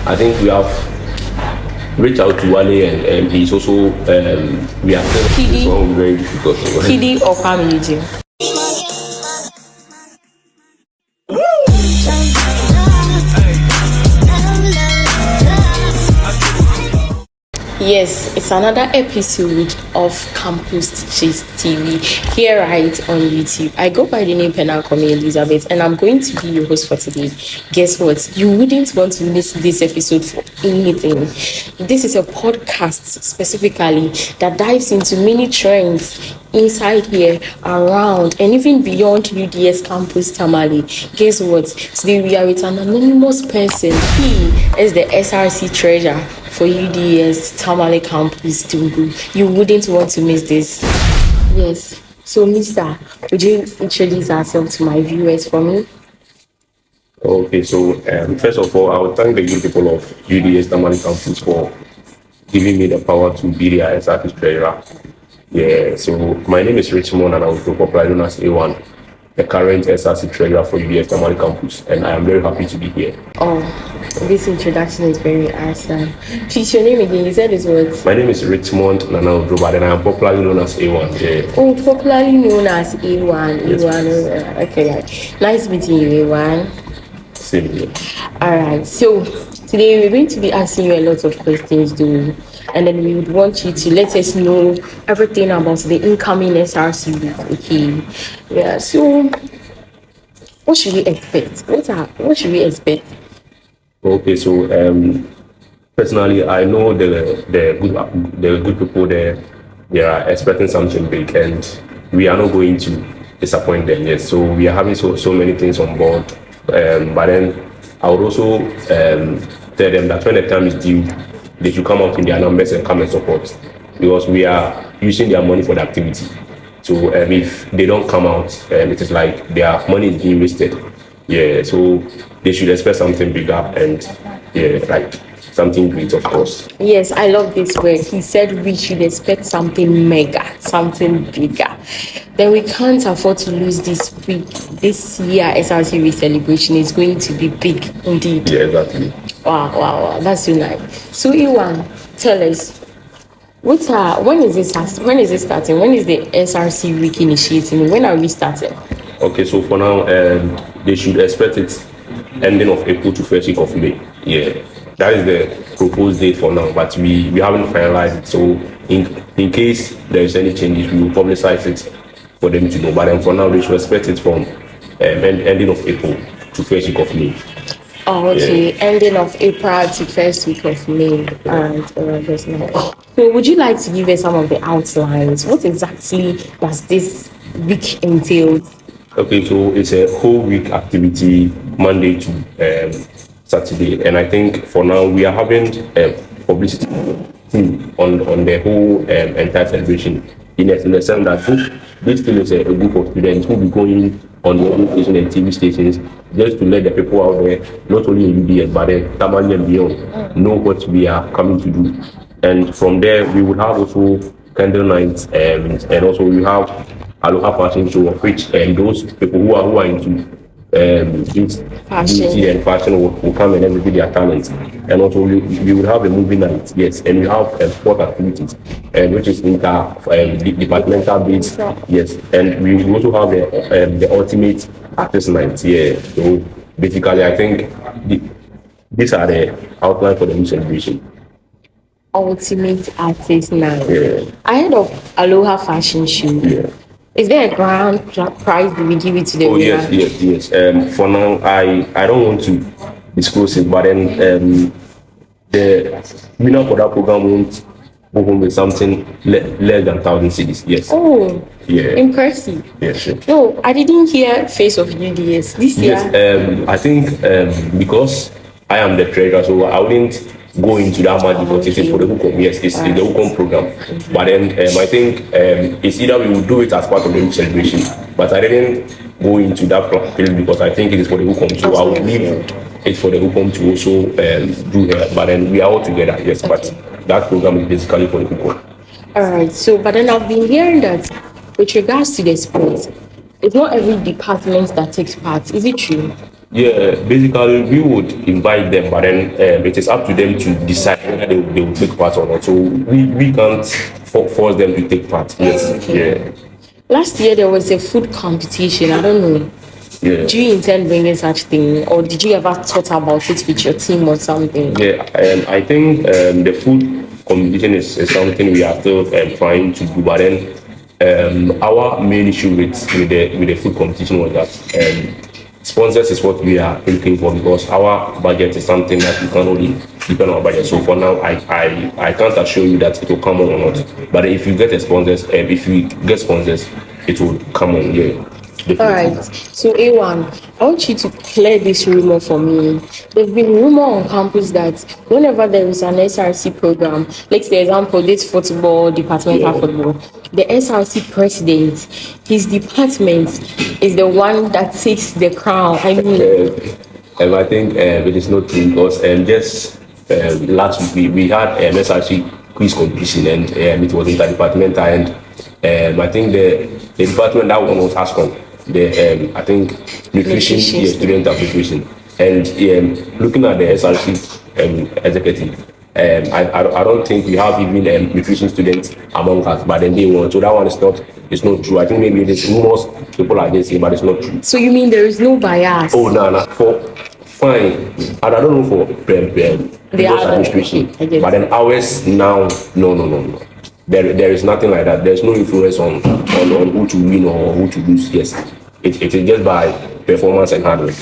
I think we have reached out to Wale, and he's also reacted. Kidi. This one will be very difficult. Kidi or Kuami Eugene? Yes, it's another episode of Campus Chase TV here right on YouTube. I go by the name Kuami Elizabeth, and I'm going to be your host for today. Guess what? You wouldn't want to miss this episode for anything. This is a podcast specifically that dives into many trends inside here, around, and even beyond UDS campus Tamale. Guess what? Today we are with an anonymous person. He is the SRC treasurer for UDS Tamale campus Tungu. You wouldn't want to miss this. Yes. So, Mister, would you introduce yourself to my viewers for me? Okay, so first of all, I would thank the good people of UDS Tamale campus for giving me the power to be their SRC treasurer. Yeah, so my name is Richmond, and I was popularly known as A1, the current SRC treasurer for UDS Tamale campus, and I am very happy to be here. Oh, this introduction is very awesome. Please, your name again? You said it was? My name is Richmond Nana Odroba, and I am popularly known as A1. Yeah. Oh, popularly known as A1. Yes, A1. Okay, nice meeting you, A1. Same here. Alright, so today we're going to be asking you a lot of questions, though. And then we would want you to let us know everything about the incoming SRC week, okay? Yeah, so what should we expect? What should we expect? Okay, so personally, I know the good people there. They are expecting something big, and we are not going to disappoint them. Yes, so we are having so many things on board. But then I would also tell them that when the time is due, they should come out in their numbers and come and support, because we are using their money for the activity. So if they don't come out, it is like their money is being wasted. Yeah, so they should expect something bigger, and yeah, like something great, of course. Yes, I love this word. He said we should expect something mega, something bigger. Then we can't afford to lose this week. This year SRC week celebration is going to be big indeed. Yeah, exactly. Wow, that's so nice. So Iwan, tell us, when is this starting? When is the SRC week initiating? When are we starting? Okay, so for now, they should expect it ending of April to first week of May. Yeah, that is the proposed date for now, but we haven't finalized it. So in case there is any changes, we will publicize it for them to know. But then for now, they should expect it from ending of April to first week of May. Oh, okay. Yeah. Ending of April to first week of May. Alright, that's nice. So would you like to give us some of the outlines? What exactly does this week entail? Okay, so it's a whole week activity, Monday to Saturday, and I think for now we are having publicity on the whole entire celebration. In the sense that this still is a group of students who will be going on the radio station and TV stations, just to let the people out there, not only in UDS but Tamale and beyond, know what we are coming to do. And from there, we would have also candle nights, and also we have Aloha fashion show, of which those people who are into beauty and fashion will come and reveal their talents. And also we would have a movie night, yes, and we have sport activities, which is departmental based, yes, and we also have the ultimate artist night. Yeah, so basically I think these are the outline for the new celebration. Ultimate artist night. Yeah. Ahead of Aloha fashion show. Yeah. Is there a grand prize we give it to the winner? Yes. For now, I don't want to disclose it, but then the winner for that program won't go home with something less than 1,000 cedis. Yes. Oh, yeah. Impressive. Yes. Sure. No, I didn't hear Face of UDS this year. Yes. I think because I am the treasurer, so I wouldn't go into that much because it is for the Hukom. Yes, it's the Hukom program. But then I think it's either we will do it as part of the new celebration, but I didn't go into that field because I think it is for the Hukom. So I will leave it for the Hukom to also do that. But then we are all together, yes. Okay. But that program is basically for the Hukom. Alright, so but then I've been hearing that with regards to the sports, it's not every department that takes part. Is it true? Yeah, basically we would invite them, but then it is up to them to decide whether they will take part or not. So we can't force them to take part. Yes, Okay. Last year there was a food competition. I don't know. yeah, Do you intend bringing such thing, or did you ever thought about it with your team or something? yeah. I think the food competition is something we are still trying to do, but then our main issue with the food competition was that sponsors is what we are looking for because our budget is something that we can only depend on our budget. So for now, I can't assure you that it will come on or not. But if you get a sponsors, if you get sponsors, it will come on. Yeah. All right. So A1, I want you to clear this rumor for me. There's been rumor on campus that whenever there is an SRC program, like for example, this football, departmental football, the SRC president, his department is the one that takes the crown. I mean, I think it is not true because just last week we had SRC quiz competition and it was interdepartmental and I think the department that one was ASCON, the I think nutrition, yeah, student of nutrition, and looking at the SRC executive. I don't think we have even nutrition students among us, but then they want. So that one is not, it's not true. I think maybe there's rumors people are just saying, but it's not true. so you mean there is no bias? Oh no, for fine. And I don't know for people's administration, but then ours now, no. There is nothing like that. There's no influence on who to win or who to lose. Yes, it is just by performance and hard work.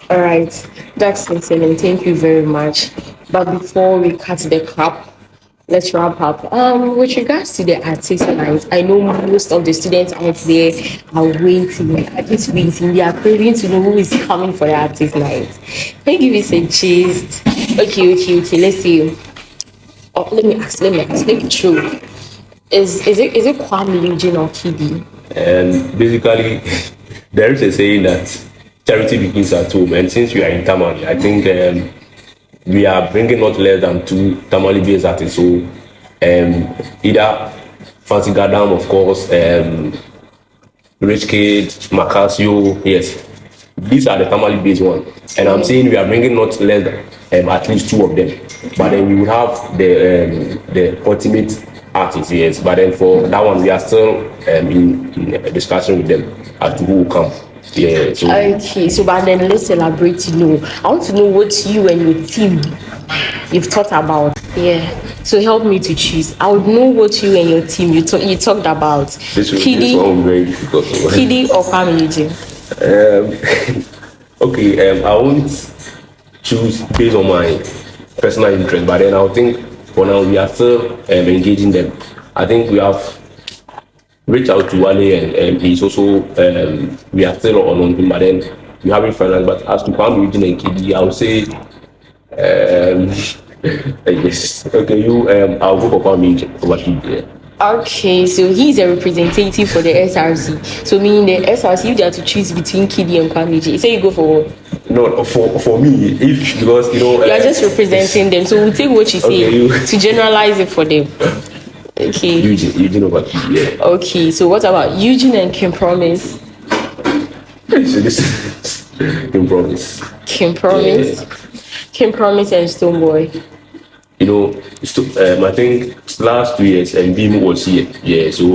All right, that's excellent. Thank you very much. But before we cut the cap, let's wrap up. With regards to the artist night, I know most of the students out there are waiting. Are just waiting. They are craving to know who is coming for the artist night. Can you give us a gist? Okay. Let's see. Oh, let me ask. Let me true. Is it Kuami Eugene or Kidi? And basically, there is a saying that charity begins at home. And since we are in Tamale, I think we are bringing not less than 2 Tamale-based artists. So either Fancy Gadam, of course, Rich Kid, Maccasio, yes. These are the Tamale-based ones. And I'm saying we are bringing not less than at least 2 of them. But then we will have the ultimate artists, yes. But then for that one, we are still in discussion with them as to who will come. Yeah. So. Okay, so but then let's elaborate. I want to know what you and your team you've thought about. Yeah. So help me to choose. I would know what you and your team you talked about. This one will be very difficult. Kidi or Kuami Eugene? Okay. I won't choose based on my personal interest, but then I think for now we are still engaging them. I think we have reached out to Wale and he's also we are still on him, but then we haven't finalized. But as to Kuami Eugene and Kidi, I would say yes. Okay, I'll go for Kuami Eugene over Kidi. Yeah. Okay, so he's a representative for the SRC. So meaning the SRC, if they are to choose between Kidi and Kuami Eugene, say you go for what? No, for me, if because you are just representing them. So we'll take what you say to generalize it for them. Okay. Eugene over Kidi. Yeah. Okay, so what about Eugene and Kim Promise? So this is Kim Promise. Kim Promise. Yeah. Kim Promise and Stoneboy. I think last 2 years and Beam was here. Yeah, so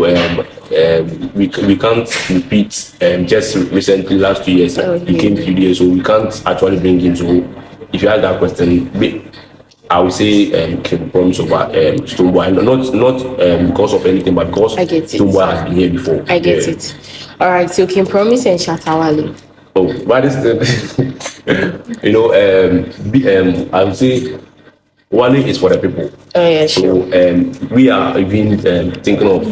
we can't repeat. Just recently, last 2 years, he came to UDS, so we can't actually bring him. So if you ask that question, I would say Kim Promise over Stoneboy, not because of anything, but because Stoneboy has been here before. I get it. All right, so Kim Promise and Shatta Wale. Oh, but this I would say Wale is for the people. Oh yeah, sure. So we are even thinking of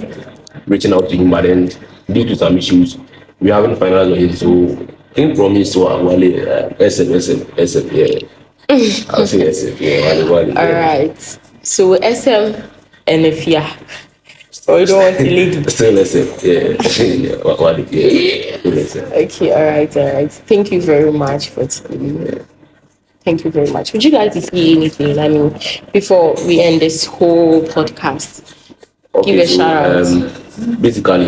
reaching out to him, but then due to some issues, we haven't finalized on it. So Kim Promise to Wale, SM, yeah. I'll say SM, yeah, Wale. All right. So SM and Efia. Or you don't want the lady? Still SM, yeah. Wale, yeah. Okay, all right. Thank you very much for today. Thank you very much. Would you like to say anything? I mean, before we end this whole podcast, give a shout out. Basically,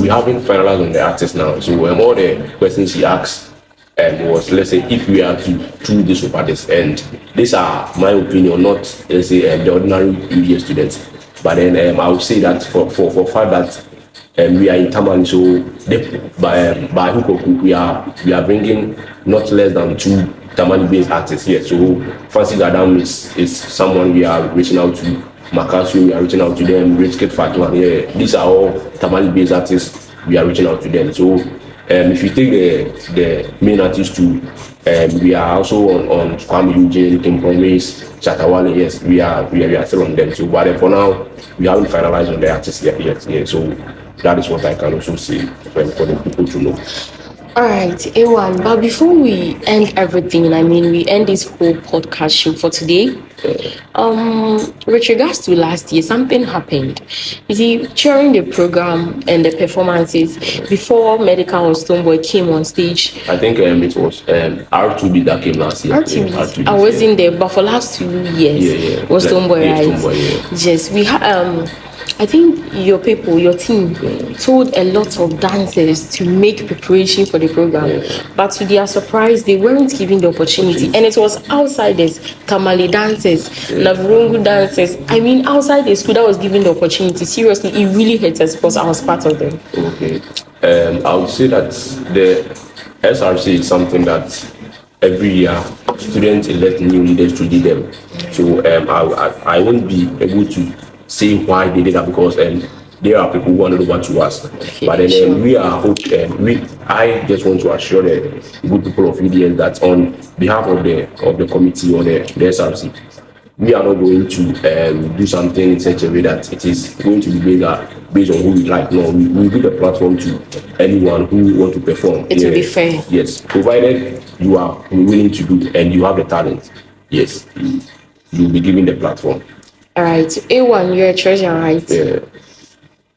we haven't finalized on the artist now. So all the questions he asks, was, let's say, if we are to do this over this, and these are my opinion, not, let's say, the ordinary UDS students, but then I would say that for fact that we are in Tamale, so by hook or crook, we are bringing not less than 2 Tamale-based artists here. So Fancy Gadam is someone we are reaching out to. Maccasio, we are reaching out to them. Rich Kid Fadlan, yeah, these are all Tamale-based artists. We are reaching out to them. So if you take the main artists too, we are also on Kuami Eugene, King Promise, Shatta Wale. Yes, we are still on them. So, but for now, we haven't finalized on the artists yet. Yeah, so that is what I can also say for the people to know. All right, A1, but before we end everything, I mean, we end this whole podcast show for today. With regards to last year, something happened. You see, during the program and the performances, before Medical or Stonebwoy came on stage. I think it was R2B that came last year. R2B. I wasn't there, but for last 2 years, was Stonebwoy, right? Stonebwoy, yeah. Yes, we had. I think your people, your team, told a lot of dancers to make preparation for the program, but to their surprise, they weren't given the opportunity, and it was outsiders, Tamale dancers, Navrungu dancers. I mean, outside the school that was given the opportunity. Seriously, it really hurt us because I was part of them. Okay, I would say that the SRC is something that every year students elect new leaders to lead them. So I won't be able to say why they did that, because there are people who want to to us. Okay, but then sure. We are I just want to assure the good people of UDS that on behalf of the committee or the SRC, we are not going to do something in such a way that it is going to be based on who we like. No, we give the platform to anyone who want to perform. It will be fair. Yes, provided you are willing to do and you have the talent. Yes, you will be given the platform. All right, A1, you're a treasurer, right? Yeah.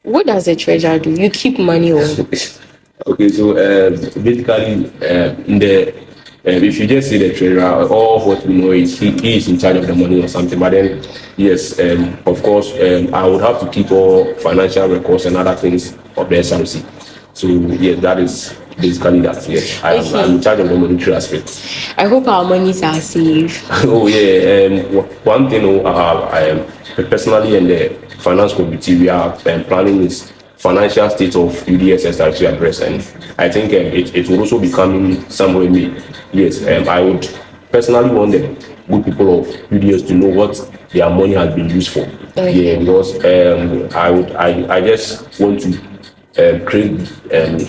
What does a treasurer do? You keep money on. Okay, so basically, if you just see the treasurer, all what we know is he is in charge of the money or something. But then, yes, of course, I would have to keep all financial records and other things of the SRC. So yes, that is basically that. Yes, I'm in charge of the monetary aspect. I hope our monies are safe. Oh yeah, one thing I am personally and the finance committee, we are planning is financial state of UDS SRC address, and I think it will also be coming somewhere in May. Yes, I would personally want the good people of UDS to know what their money has been used for. Okay. Yeah, because I just want to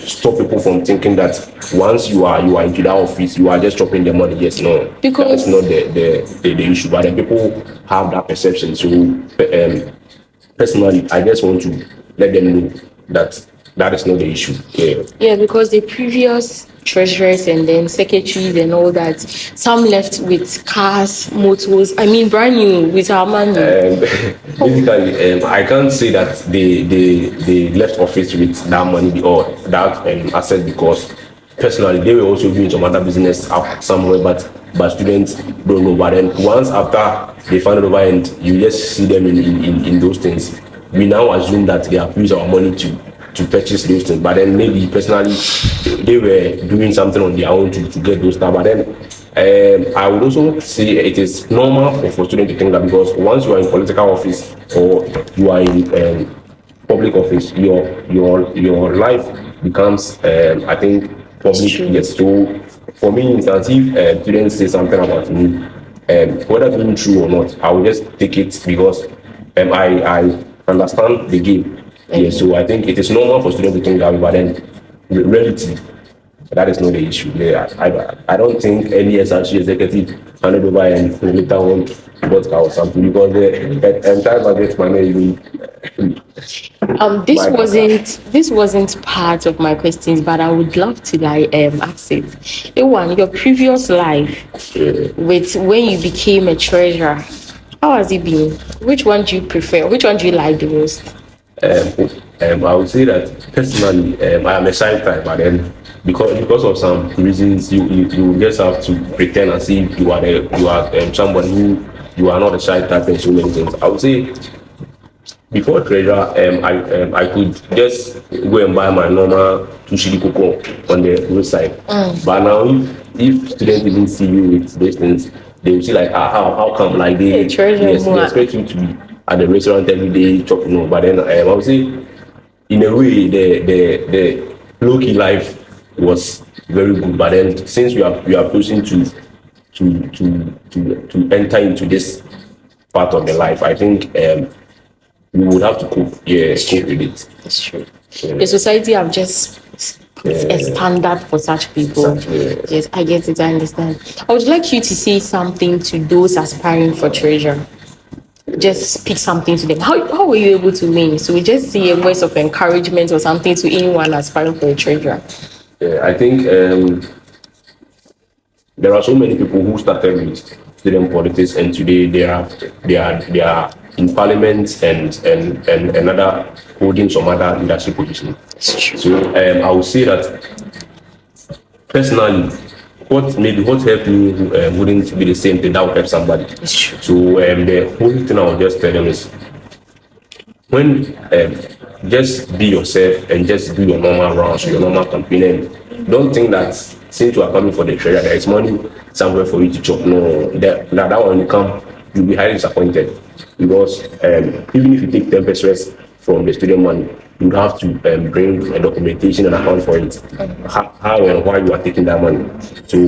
stop people from thinking that once you are into that office, you are just dropping the money. Yes, no, because that's not the issue. But then people have that perception. So personally, I just want to let them know that that is not the issue. Yeah, because the previous treasurers and then secretaries and all that, some left with cars, motors. I mean, brand new with our money. Basically, I can't say that they left office with that money or that asset, because personally they were also doing some other business out somewhere, but students don't know. But then once after they find it over and you just see them in those things, we now assume that they have used our money to purchase those things. But then maybe personally they were doing something on their own to get those stuff. But then I would also say it is normal for students to think that because once you are in political office or you are in public office, your life becomes I think public. Yes. So for me, instance, if students say something about me, whether being true or not, I will just take it because I understand the game. Yeah, so I think it is normal for students to think that way, but then reality, that is not the issue. Yeah, I don't think any SRC executive handed over and later want vodka or something, because the entire budget money. This wasn't part of my questions, but I would love to ask it. A1, your previous life, with when you became a treasurer, how has it been? Which one do you prefer? Which one do you like the most? I would say that personally, I am a shy type, but then because of some reasons, you just have to pretend and see you are someone who you are not a shy type and so many things. I would say before treasurer, I could just go and buy my normal 2 shilling cocoa on the roadside. But now if students even see you with those things, they will see like, how come like they treasure yes, they more. expect you to be at the restaurant every day, chop, no. But then I would say, in a way, the low key life was very good. But then since we are pushing to enter into this part of the life, I think we would have to cope. Yeah, cope with it. It's true. The society have just put a standard for such people. Exactly. Yes, I get it. I understand. I would like you to say something to those aspiring for treasure. Just speak something to them. How were you able to win? So we just see a voice of encouragement or something to anyone aspiring for a treasure. Yeah, I think there are so many people who started with student politics, and today they are in parliament and another holding some other leadership position. So I would say that personally, what helped me wouldn't be the same thing that would help somebody. So the only thing I would just tell them is, when just be yourself and just do your normal rounds, your normal campaign, and don't think that since you are coming for the treasure, there is money somewhere for you to chop. No, that one, when you come, you'll be highly disappointed, because even if you take 10% from the student money, you would have to bring a documentation and account for it, how and why you are taking that money. So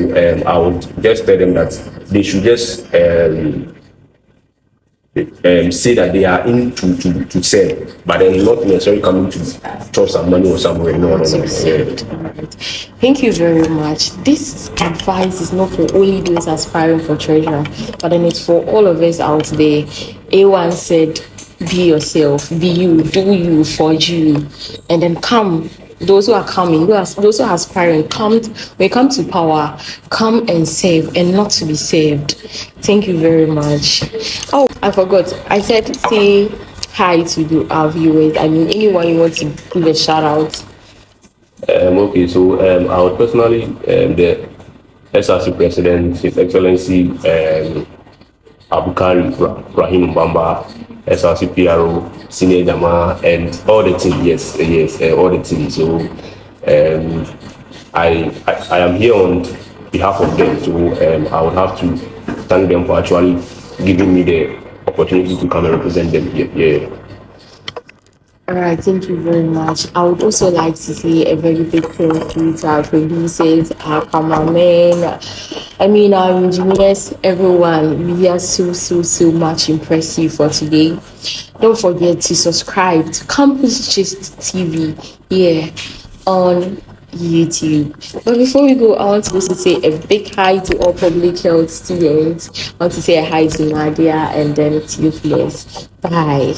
I would just tell them that they should just say that they are in to sell, but then not necessarily coming to chop some money or somewhere. No. Thank you very much. This advice is not for only those aspiring for treasure, but then it's for all of us out there. A1 said, be yourself, be you, do you, forge you, and then come. Those who are coming, those who are aspiring, when you come to power, come and save and not to be saved. Thank you very much. Oh, I forgot. I said say hi to our viewers. I mean, anyone you want to give a shout out. Okay, so I would personally, the SRC President, His Excellency Abukari Rahim Bamba, SRC PRO, Senior Jama, and all the team. Yes, all the team. So I am here on behalf of them. So I would have to thank them for actually giving me the opportunity to come and represent them here. Yeah. All right, thank you very much. I would also like to say a very big thank you to our producers, our cameramen, our engineers, everyone. We are so much impressive for today. Don't forget to subscribe to Campus Gist TV here on YouTube. But before we go, I want to also say a big hi to all public health students. I want to say a hi to Nadia and then Theophilus. Bye.